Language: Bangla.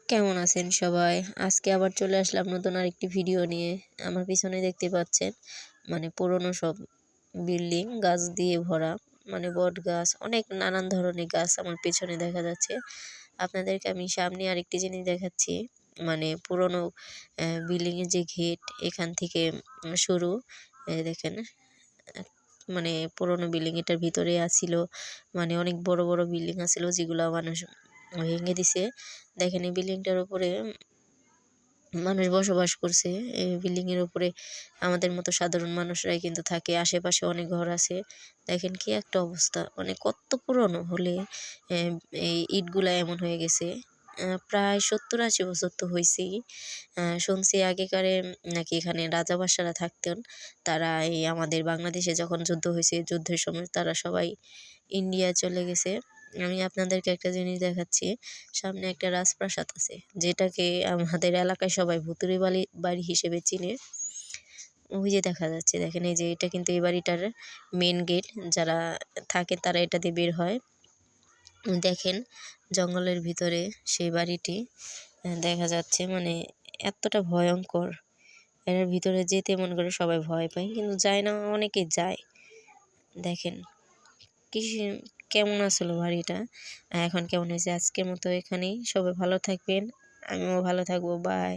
কেমন আছেন সবাই? আজকে আবার চলে আসলাম নতুন আরেকটি ভিডিও নিয়ে। আমার পিছনে দেখতে পাচ্ছেন পুরনো সব বিল্ডিং গাছ দিয়ে ভরা। বট গাছ, অনেক নানান ধরনের গাছ আমার পেছনে দেখা যাচ্ছে। আপনাদেরকে আমি সামনে আরেকটি জিনিস দেখাচ্ছি। পুরনো বিল্ডিং এর যে গেট, এখান থেকে শুরু। দেখেন, আ পুরনো বিল্ডিং এটার ভিতরে আছিল। অনেক বড় বড় বিল্ডিং আছিল, যেগুলা মানুষ ভেঙে দিছে। দেখেন, এই বিল্ডিংটার উপরে মানুষ বসবাস করছে। এই বিল্ডিং এর উপরে আমাদের মতো সাধারণ মানুষরাই কিন্তু থাকে। আশেপাশে অনেক ঘর আছে। দেখেন কি একটা অবস্থা, কত পুরনো হলে এই ইটগুলা এমন হয়ে গেছে। প্রায় ৭০-৮০ বছর তো হইছেই। শুনছি আগেকারে নাকি এখানে রাজা বাদশারা থাকতেন। তারা এই আমাদের বাংলাদেশে যখন যুদ্ধ হয়েছে, যুদ্ধের সময় তারা সবাই ইন্ডিয়া চলে গেছে। আমি আপনাদেরকে একটা জিনিস দেখাচ্ছি। সামনে একটা রাজপ্রাসাদ আছে, যেটাকে আমাদের এলাকায় সবাই ভুতুড়ে বাড়ি হিসেবে চিনে। ওই যে দেখা যাচ্ছে, দেখেন এই যে এটা কিন্তু এই বাড়িটার মেন গেট। যারা থাকে তারা এটা দিয়ে বের হয়। দেখেন, জঙ্গলের ভিতরে সেই বাড়িটি দেখা যাচ্ছে। এতটা ভয়ঙ্কর, এর ভিতরে যেতে মনে করে সবাই ভয় পায়, কিন্তু যায় না, অনেকে যায়। দেখেন কি কেমন আসলো বাড়িটা, এখন কেমন হয়েছে। আজকের মতো এখানেই, সবাই ভালো থাকবেন, আমিও ভালো থাকবো। বাই।